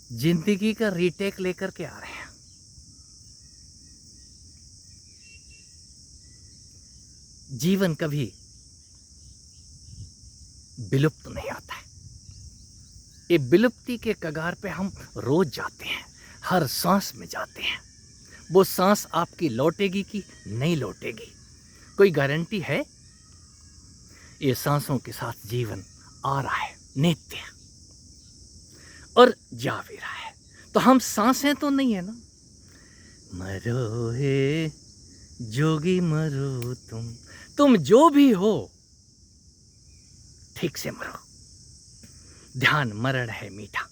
जिंदगी का रीटेक लेकर के आ रहे हैं। जीवन कभी विलुप्त नहीं आता है। ये विलुप्ति के कगार पे हम रोज जाते हैं, हर सांस में जाते हैं। वो सांस आपकी लौटेगी कि नहीं लौटेगी, कोई गारंटी है? ये सांसों के साथ जीवन आ रहा है, नित्य, और जा भी रहा है। तो हम सांसें तो नहीं है ना। मरो हे जोगी मरो तुम जो भी हो ठीक से मरो। ध्यान मरण है मीठा,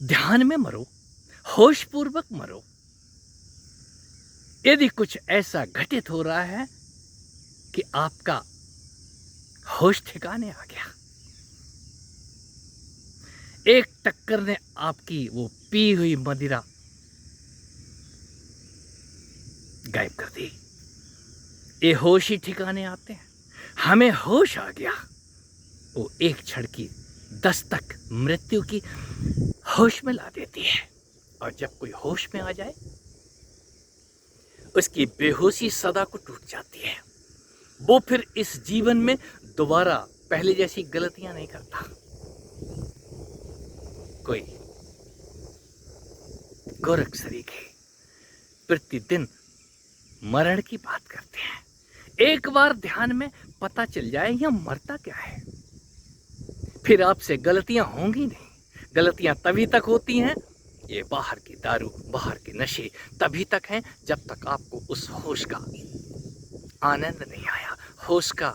ध्यान में मरो, होश पूर्वक मरो। यदि कुछ ऐसा घटित हो रहा है कि आपका होश ठिकाने आ गया, एक टक्कर ने आपकी वो पी हुई मदिरा गायब कर दी, ये होश ही ठिकाने आते हैं। हमें होश आ गया, वो एक क्षण की दस्तक मृत्यु की होश में ला देती है। और जब कोई होश में आ जाए, उसकी बेहोशी सदा को टूट जाती है। वो फिर इस जीवन में दोबारा पहले जैसी गलतियां नहीं करता। कोई गोरख सरीखे प्रतिदिन मरण की बात करते हैं। एक बार ध्यान में पता चल जाए यह मरता क्या है, फिर आपसे गलतियां होंगी नहीं। गलतियां तभी तक होती हैं, ये बाहर की दारू, बाहर के नशे तभी तक हैं जब तक आपको उस होश का आनंद नहीं आया, होश का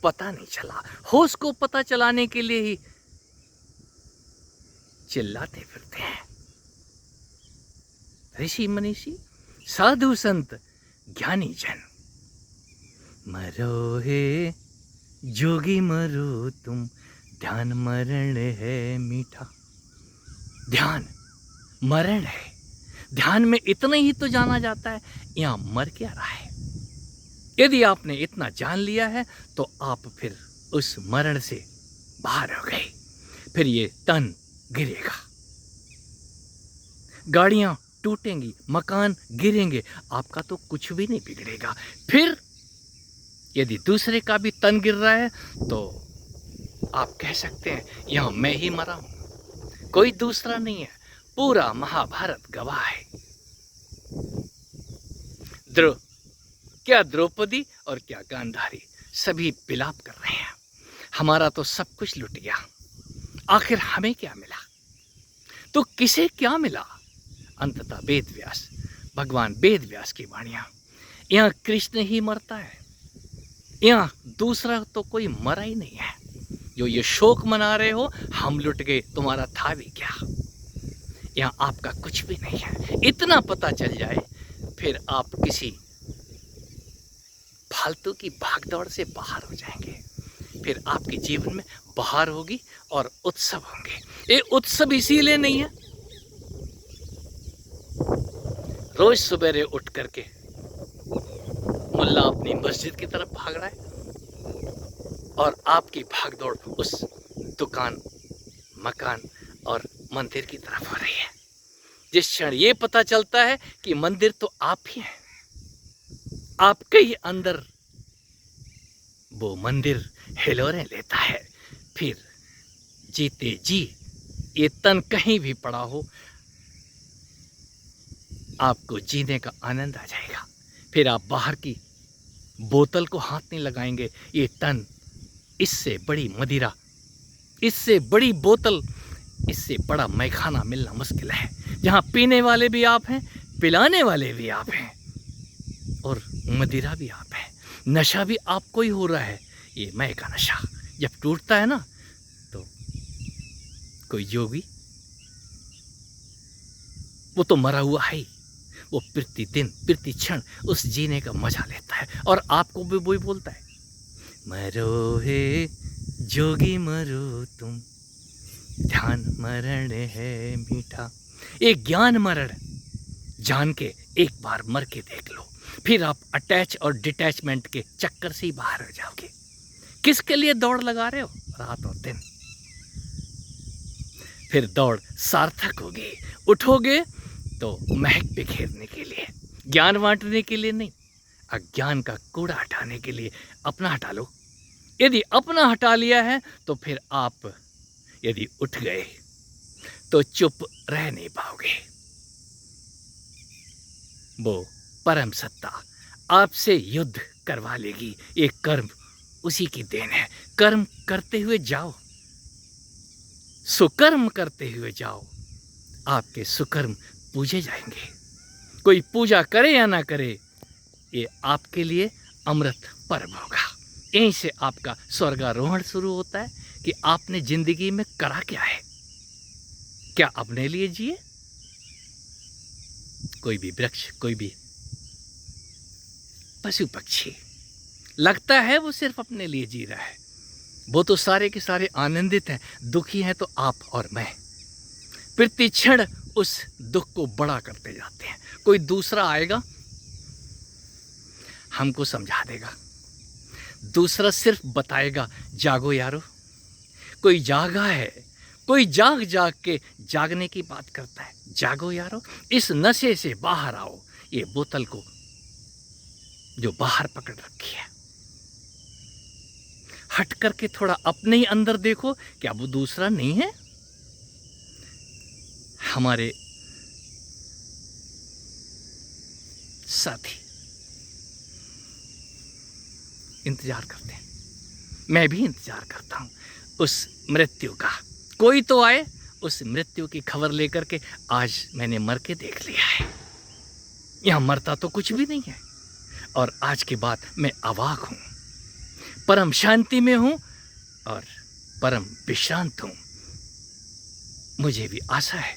पता नहीं चला। होश को पता चलाने के लिए ही चिल्लाते फिरते हैं ऋषि मनीषी, साधु संत, ज्ञानी जन। मरो हे जोगी मरो तुम, ध्यान मरण है मीठा। ध्यान मरण है। ध्यान में इतना ही तो जाना जाता है, यहां मर क्या रहा है। यदि आपने इतना जान लिया है तो आप फिर उस मरण से बाहर हो गए। फिर ये तन गिरेगा, गाड़ियां टूटेंगी, मकान गिरेंगे, आपका तो कुछ भी नहीं बिगड़ेगा। फिर यदि दूसरे का भी तन गिर रहा है तो आप कह सकते हैं यहां मैं ही मरा हूं, कोई दूसरा नहीं है। पूरा महाभारत गवाह है। क्या द्रौपदी और क्या गांधारी, सभी विलाप कर रहे हैं, हमारा तो सब कुछ लुट गया, आखिर हमें क्या मिला। तो किसे क्या मिला? अंततः वेद व्यास, भगवान वेद व्यास की वाणियां। यहां कृष्ण ही मरता है, यहां दूसरा तो कोई मरा ही नहीं है। जो ये शोक मना रहे हो हम लुट गए, तुम्हारा था भी क्या, यहां आपका कुछ भी नहीं है। इतना पता चल जाए फिर आप किसी फालतू की भागदौड़ से बाहर हो जाएंगे। फिर आपके जीवन में बहार होगी और उत्सव होंगे। ये उत्सव इसीलिए नहीं है रोज सवेरे उठ करके मुल्ला अपनी मस्जिद की तरफ भाग रहा है और आपकी भागदौड़ उस दुकान, मकान और मंदिर की तरफ हो रही है। जिस क्षण ये पता चलता है कि मंदिर तो आप ही हैं, आपके ही अंदर वो मंदिर हिलोरें लेता है, फिर जीते जी ये तन कहीं भी पड़ा हो, आपको जीने का आनंद आ जाएगा। फिर आप बाहर की बोतल को हाथ नहीं लगाएंगे। ये तन, इससे बड़ी मदिरा, इससे बड़ी बोतल, इससे बड़ा मैखाना मिलना मुश्किल है, जहां पीने वाले भी आप हैं, पिलाने वाले भी आप हैं और मदिरा भी आप हैं। नशा भी आपको ही हो रहा है। ये मैं का नशा जब टूटता है ना, तो कोई योगी, वो तो मरा हुआ है ही, वो प्रतिदिन प्रति क्षण उस जीने का मजा लेता है और आपको भी वही बोलता है, मरो हे जोगी मरो तुम, ध्यान मरण है मीठा। एक ज्ञान मरण जान के एक बार मर के देख लो, फिर आप अटैच और डिटैचमेंट के चक्कर से ही बाहर हो जाओगे। किसके लिए दौड़ लगा रहे हो रात और दिन? फिर दौड़ सार्थक होगी। उठोगे तो महक बिखेरने के लिए, ज्ञान बांटने के लिए नहीं, अज्ञान का कूड़ा हटाने के लिए। अपना हटा लो। यदि अपना हटा लिया है तो फिर आप यदि उठ गए तो चुप रह नहीं पाओगे। वो परम सत्ता आपसे युद्ध करवा लेगी। ये कर्म उसी की देन है। कर्म करते हुए जाओ, सुकर्म करते हुए जाओ, आपके सुकर्म पूजे जाएंगे। कोई पूजा करे या ना करे, ये आपके लिए अमृत पर्व होगा। यहीं से आपका स्वर्गारोहण शुरू होता है कि आपने जिंदगी में करा क्या है। क्या अपने लिए जिए? कोई भी वृक्ष, कोई भी पशु पक्षी, लगता है वो सिर्फ अपने लिए जी रहा है। वो तो सारे के सारे आनंदित हैं। दुखी हैं तो आप और मैं। प्रति क्षण उस दुख को बड़ा करते जाते हैं। कोई दूसरा आएगा, हमको समझा देगा। दूसरा सिर्फ बताएगा, जागो यारो। कोई जागा है, कोई जाग जाग के जागने की बात करता है। जागो यारो, इस नशे से बाहर आओ। ये बोतल को जो बाहर पकड़ रखी है, हट करके थोड़ा अपने ही अंदर देखो, क्या वो दूसरा नहीं है? हमारे साथी इंतजार करते हैं, मैं भी इंतजार करता हूं उस मृत्यु का। कोई तो आए उस मृत्यु की खबर लेकर के। आज मैंने मर के देख लिया है, यहां मरता तो कुछ भी नहीं है। और आज के बाद मैं अवाक हूं, परम शांति में हूं और परम विश्रांत हूं। मुझे भी आशा है,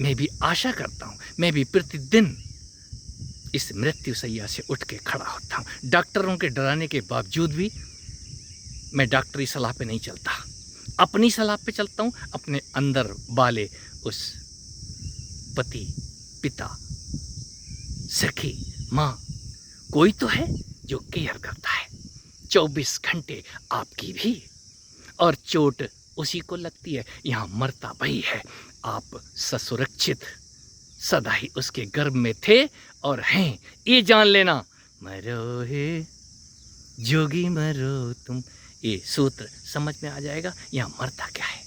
मैं भी आशा करता हूं, मैं भी प्रतिदिन इस मृत्यु सैया से उठ के खड़ा होता हूं। डॉक्टरों के डराने के बावजूद भी मैं डॉक्टरी सलाह पे नहीं चलता, अपनी सलाह पे चलता हूं। अपने अंदर वाले उस पति, पिता, सखी, माँ, कोई तो है जो केयर करता है 24 घंटे आपकी भी। और चोट उसी को लगती है, यहाँ मरता वही है। आप ससुरक्षित सदा ही उसके गर्भ में थे और हैं, ये जान लेना। मरो हे जोगी मरो तुम, ये सूत्र समझ में आ जाएगा। यहाँ मरता क्या है।